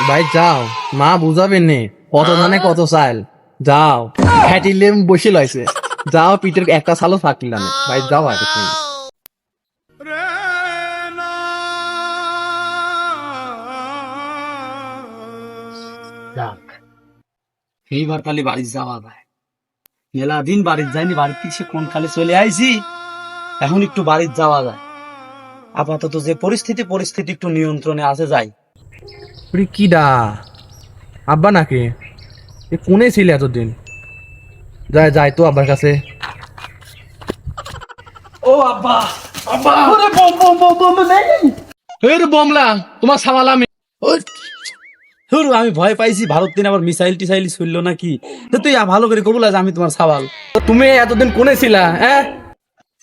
ভাই যাও, মা বুঝাবেন নে, কত ধানে কত চাল। যাও, ফ্যাটিলে বসে লইছে। যাও, পিঠের একটা সালও থাকলি না। ভাই যাও আগে তুমি। যাক, এইবার খালি বাড়ি যাওয়া যায়। মেলা দিন বাড়ির যায়নি, বাড়িতে সে কোন খালি চলে আইছি। এখন একটু বাড়ির যাওয়া যায়। আপাতত যে পরিস্থিতি একটু নিয়ন্ত্রণে আছে, যাই। কি ডা আব্বা নাকি? এ কোনে ছিলে এতদিন? যাই যাই তো আব্বার কাছে। ও আব্বা, আব্বা, ওরে বম বম বম বম নেই। এই রে বমলা, তোমার সামাল আমি। ধুর, আমি ভয় পাইছি ভারত দিন আবার মিসাইল টিসাইল ছুড়লো নাকি। তো তুই ভালো করে কবুল আজ আমি তোমার সাবাল। তুমি এতদিন কোনে ছিলা? হ্যাঁ,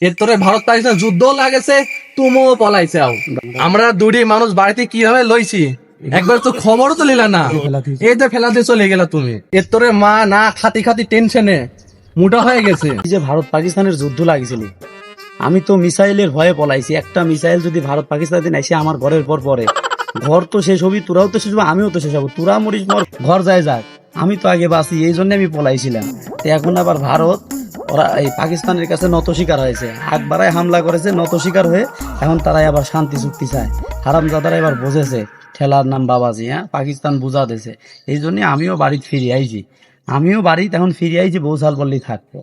এর তোরে ভারত পাকিস্তান যুদ্ধ লাগেছে, তুমিও পলাইছাও। আমরা দুটি মানুষ বাড়িতে কিভাবে লইছি একবার তো খবরও তো নিলা না। এই যে ফেলা দিয়ে চলে গেলা তুমি। এর তোরে মা না খাতি খাতি টেনশনে মোটা হয়ে গেছে। এই যে ভারত পাকিস্তানের যুদ্ধ লাগিছিল, আমি তো মিসাইলের ভয়ে পলাইছি। একটা মিসাইল যদি ভারত পাকিস্তান দিন এসে আমার ঘরের পর পরে, ঘর তো শেষ হবি, তোরাও তো শেষ হবি, আমিও তো শেষ হবো। তোরা মরিস মর, ঘর যায় যাক, আমি তো আগে বাঁচি। এই জন্য আমি পলাইছিলাম। তো এখন আবার ভারত, ওরা এই পাকিস্তানের কাছে নত শিকার হয়েছে, একবারায় হামলা করেছে, নত শিকার হয়ে এখন তারাই আবার শান্তি চুক্তি চায়। হারামজাদারা এবার বুঝেছে ঠেলার নাম বাবাজি। হ্যাঁ, পাকিস্তান বুঝা দিয়েছে। এই জন্য আমিও বাড়িতে ফিরে আইছি। আমিও বাড়িতে এখন ফিরে আইছি, বৌসাল বললেই থাকবো।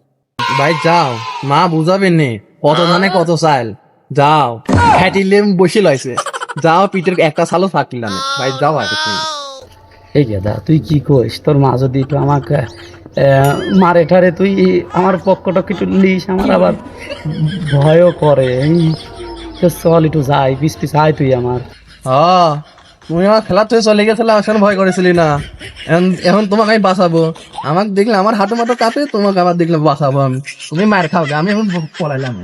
ভাই যাও, মা বুঝাবেন নে, কত ধানে কত চাল। যাও, ফ্যাটিলে বসে লইছে। যাও, পিঠের একটা সালও থাকলি না। ভাই যাও আগে তুমি। এই দাদা, তুই কি কইস? তোর মা যদি একটু আমাকে মারে ঠারে, তুই আমার পক্ষটা একটু লিস, আমার আবার ভয়ও করে। তো চল একটু যাই, পিস পিস আয় তুই আমার। তুমি আমার খেলা থেকে চলে গেছিলে, আসলে ভয় করেছিলি না। এখন এখন তোমাকে আমি বাঁচাবো। আমাকে দেখলে আমার হাঁটু মাটো কাঁপে, তোমাকে আবার দেখলে বাঁচাবো আমি। তুমি মার খাও, আমি এখন পলাইলাম।